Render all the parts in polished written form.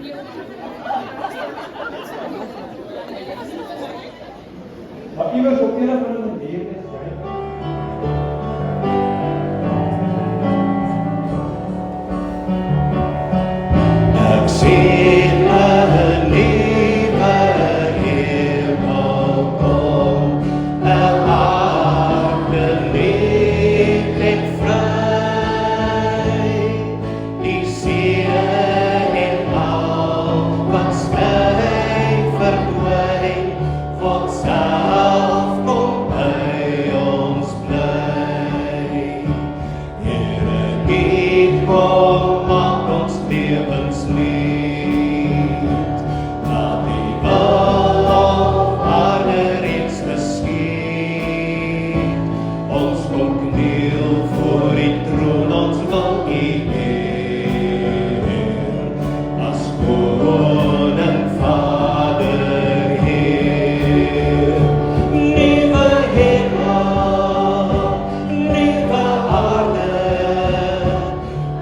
Maar iewers op een of ander manier is jy ek sien 'n nuwe hemel kom, 'n aarde nuut en vry, die see en al wat skyn verdwyn, word self kom by ons bly. Here, U kom, maak ons lewens nuut, laat U wil op aarde reeds geskied. Ons kom kniel voor U troon, ons wil U eer, as koning, Vader, Heer. Nuwe hemel, nuwe aarde,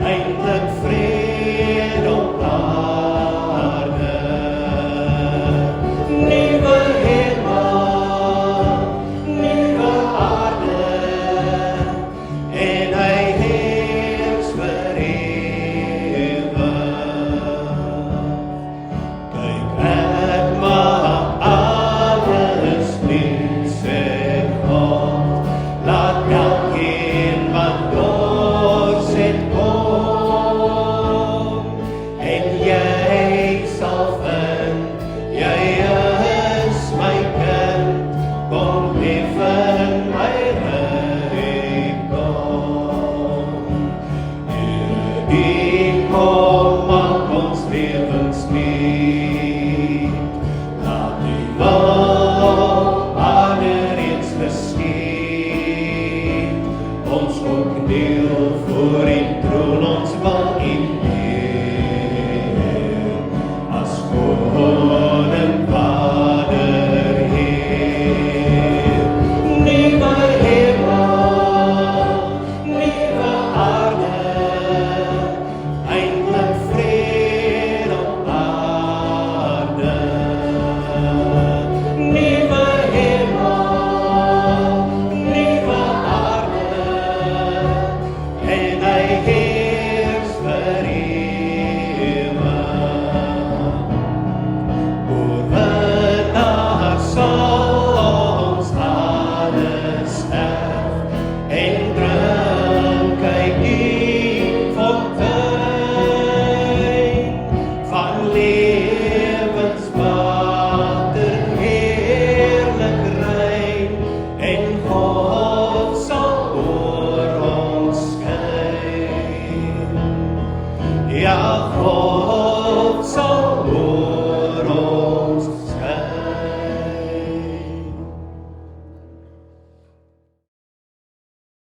eindelijk vrede op aarde. Nuwe hemel, nuwe aarde, en Hy heers vir ewig. Kyk, ek maak alles nuut, sê God, laat elkeen wat dors het kom, en jy sal vind, jy is my kind, kom leef in my rykdom. Here, U kom, maak ons lewens nuut, laat U wil op aarde reeds geskied. Ons kom kniel voor U troon, ons wil U eer, as koning, Vader, Heer. Nuwe hemel, nuwe aarde, eindelijk vrede op aarde. Nuwe hemel, nuwe aarde, en Hy heers vir ewig. Oorwinnaar sal ons alles erf, en drink uit die fontein van lewenswater, heerlik rein, en God sal oor ons skyn. Ja, God